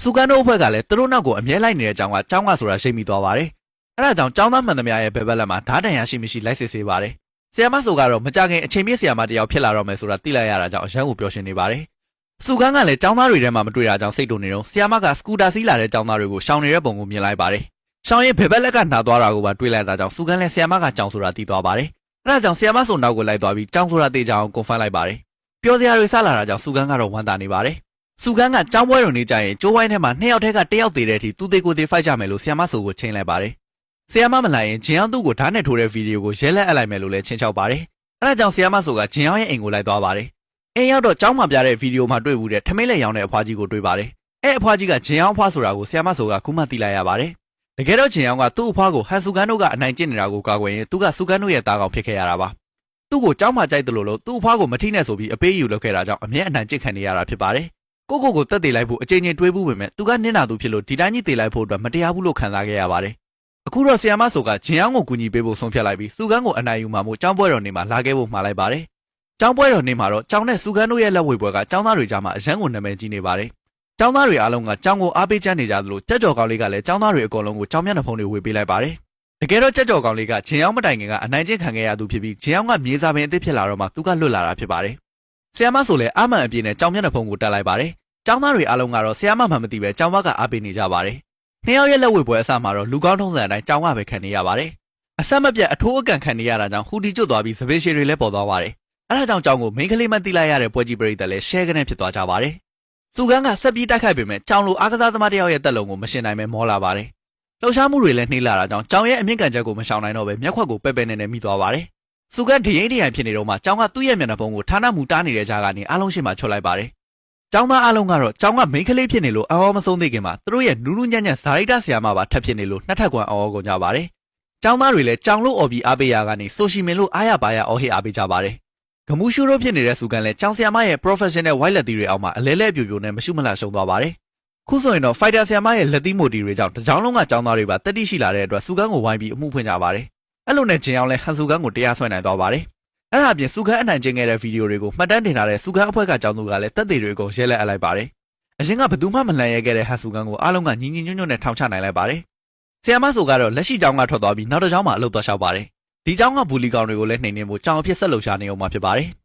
စုကန်းတို့အဖွဲ့ကလည်းသူတို့နောက်ကိုအမြဲလိုက်နေတဲ့အကြောင်းကကျောင်းကဆိုတာရှိမိသွားပါတယ်။အဲဒါကြောင့်ကျောင်းသားမှန်သမျှရဲ့ဘယ်ဘက်လက်မှာဓာတ်တန်ရရှိမရှိလိုက်စစ်ဆေးပါတယ်။ဆီယမဆိုကတော့မကြခင်အချိန်ပြည့်ဆီယမတယောက်ဖြစ်လာတော့မယ်ဆိုတာသိလိုက်ရတာကြောင့်အရန်ကိုပျော်ရွှင်နေပါတယ်။စုကန်းကလည်းကျောင်းသားတွေထဲမှာမတွေ့တာကြောင့်စိတ်တုန်နေတော့ဆီယမကစကူတာစီးလာတဲ့ကျောင်းသားတွေကိုရှောင်နေတဲ့ပုံကိုမြင်လိုက်ပါတယ်။ရှောင်ရဲ့ဘယ်ဘက်လက်ကနှာသွားတာကိုပါတွေ့လိုက်တာကြောင့်စုကန်းလည်းဆီယမကကြောင်ဆိုတာသိသွားပါတယ်။အဲဒါကြောင့်ဆီယမဆိုနောက်ကိုလိုက်သွားပြီးကြောင်ဆိုတာသိကြအောင်ကွန်ဖန်လိုက်ပါတယ်။ပျော်စရာတွေစလာတာကြောင့်စုကန်းကတော့ဝမ်းသာနေပါတယ်။စုကန်းကကျောင်းပွဲတော်နေကြရင်ကျိုးဝိုင်းထဲမှာနှစ်ယောက်ထဲကတစ်ယောက်သေးတဲ့အထိသူသေးကိုသေးဖိုက်ကြမယ်လို့ဆီယမဆိုကိုချိန်လိုက်ပါတယ်။ဆီယမမလိုက်ရင်ဂျင်အောင်သူ့ကိုဓာတ်နဲ့ထိုးတဲ့ဗီဒီယိုကိုရဲလက်အပ်လိုက်မယ်လို့လည်းချင်းချောက်ပါတယ်။အဲဒါကြောင့်ဆီယမဆိုကဂျင်အောင်ရဲ့အိမ်ကိုလိုက်သွားပါတယ်။အိမ်ရောက်တော့ကျောင်းမှာပြတဲ့ဗီဒီယိုမှာတွေ့ဘူးတဲ့ထမင်းလက်ရောင်းတဲ့အဖွားကြီးကိုတွေ့ပါတယ်။အဲအဖွားကြီးကဂျင်အောင်အဖွားဆိုတာကိုဆီယမဆိုကခုမှသိလိုက်ရပါတယ်။တကယ်တော့ဂျင်အောင်ကသူ့အဖွားကိုဟန်စုကန်တို့ကအနိုင်ကျင့်နေတာကိုကာကွယ်ရင်သူကစုကန်တို့ရဲ့သားကောင်ဖြစ်ခဲ့ရတာပါ။သူ့ကိုကျောင်းမှာကြိုက်တယ်လို့သူ့အဖွားကိုမထိနဲ့ဆိုပြီးအပေးယူလုပ်ခဲ့တာကြောင့်အမြဲအနိုင်ကျင့်ခံနေရတာဖြစ်ပါတယ်။ကိုတက်သေးလိုက်ဖို့အချိန်ချင်းတွေးဘူးပေမဲ့သူကနင်းနာသူဖြစ်လို့ဒီတိုင်းကြီးသေးလိုက်ဖို့အတွက်မတရားဘူးလို့ခံစားခဲ့ရပါတယ်။အခုတော့ဆီယမဆိုကဂျင်အောင်ကိုကူညီပေးဖို့ဆုံးဖြတ်လိုက်ပြီးစုကန်းကိုအနိုင်ယူမှမို့ကျောင်းပွဲတော်နေမှာလာခဲ့ဖို့မှာလိုက်ပါတယ်။ကျောင်းပွဲတော်နေမှာတော့ကျောင်းနဲ့စုကန်းတို့ရဲ့လက်ဝဲပွဲကကျောင်းသားတွေကြားမှာအရန်ကိုနာမည်ကြီးနေပါတယ်။ကျောင်းသားတွေအားလုံးကကျောင်းကိုအားပေးကြနေကြသလိုတက်ကြော်ကောင်လေးကလည်းကျောင်းသားတွေအကုန်လုံးကိုကျောင်းမျက်နှာဖုံးတွေဝေပေးလိုက်ပါတယ်။တကယ်တော့တက်ကြော်ကောင်လေးကဂျင်အောင်မတိုင်ခင်ကအနိုင်ကျင့်ခံခဲ့ရသူဖြစ်ပြီးဂျင်အောင်ကမြေစာပင်အသစ်ဖြစ်လာတော့မှသူကလွတ်လာတာဖြစ်ပါတယ်။ဆီယမဆိုလည်းအာမန်အပြည့်နဲ့ကျောင်းမျက်နှာဖုံးကိုတက်လိုက်ပါတယ်။ကျောင်းသားတွေအားလုံးကတော့ဆီယမမှမသိပဲကျောင်းဘက်ကအားပေးနေကြပါတယ်။နှစ်ယောက်ရဲ့လက်ဝဲပွဲအစမှာတော့လူကောင်းထုံးစံအတိုင်းကျောင်းကပဲခံနေရပါတယ်။အဆက်မပြတ်အထိုးအကန်ခံနေရတာကြောင့်ဟူတီကျွတ်သွားပြီးစပင်းရှည်တွေလည်းပေါ်သွားပါတယ်။အဲဒါကြောင့်ကျောင်းကိုမိန်းကလေးမသိလိုက်ရတဲ့ပွဲကြီးပရိသတ်လည်းရှဲကနေဖြစ်သွားကြပါတယ်။စုကန်းကဆက်ပြီးတိုက်ခိုက်ပေမဲ့ကျောင်းလိုအားကစားသမားတယောက်ရဲ့တက်လုံးကိုမရှင်နိုင်ပဲမောလာပါတယ်။လှုပ်ရှားမှုတွေလည်းနှေးလာတာကြောင့်ကျောင်းရဲ့အမြင့်ကန်ချက်ကိုမရှောင်နိုင်တော့ပဲမျက်ခွက်ကိုပဲ့ပဲ့နဲ့မိသွားပါတယ်။စုကန်းဒရင်ဒရန်ဖြစ်နေတော့မှကျောင်းကသူ့ရဲ့မျက်နှာပုံကိုဌာနမူတားနေတဲ့ကြားကနေအားလုံးရှင်းမှချွတ်လိုက်ပါတယ်။ကျောင်းသားအားလုံးကတော့ကျောင်းကမိန်းကလေးဖြစ်နေလို့အော်မဆုံးသေးခင်မှာသူတို့ရဲ့နူးနူးညံ့ညံ့ဇာရိတဆရာမပါထပ်ဖြစ်နေလို့နှစ်ထပ်ကွန်အော်ကုန်ကြပါတယ်။ကျောင်းသားတွေလည်းကျောင်းလို့အော်ပြီးအားပေးရကနေဆိုရှီမင်လို့အားရပါရအော်ဟစ်အားပေးကြပါတယ်။ဂမူရှူတို့ဖြစ်နေတဲ့စုကန်လည်းကျောင်းဆရာမရဲ့ professional white လက်သီးတွေအောက်မှာအလဲလဲပြိုပြိုနဲ့မရှုမလှရှုံသွားပါတယ်။ခုဆိုရင်တော့ fighter ဆရာမရဲ့လက်သီးမိုတီတွေကြောင့်တကြောင်လုံးကကျောင်းသားတွေပါတက်တိရှိလာတဲ့အတွက်စုကန်ကိုဝိုင်းပြီးအမှုဖွင့်ကြပါတယ်။အဲ့လိုနဲ့ဂျင်အောင်လည်းဟန်စုကန်ကိုတရားစွဲနိုင်သွားပါတယ်။အဲ့ဒါအပြင်စုကန်အနိုင်ကျင့်ခဲ့တဲ့ဗီဒီယိုတွေကိုမှတ်တမ်းတင်ထားတဲ့စုကန်အဖွဲ့ကကျောင်းသူကလည်းတက်သေးတွေအကုန်ရဲလက်အပ်လိုက်ပါတယ်။အရင်ကဘယ်သူမှမလှန်ရဲခဲ့တဲ့ဟန်စုကန်ကိုအားလုံးကညီညီညွတ်ညွတ်နဲ့ထောင်ချနိုင်လိုက်ပါတယ်။ဆီယမဆိုကတော့လက်ရှိကျောင်းကထွက်သွားပြီးနောက်တစ်ကျောင်းမှာအလုပ်သွားလျှောက်ပါတယ်။ဒီကျောင်းကဘူလီကောင်တွေကိုလည်းနှိမ်နှင်းဖို့ကျောင်းအဖြစ်ဆက်လုပ်ရှာနေအောင်မှာဖြစ်ပါတယ်။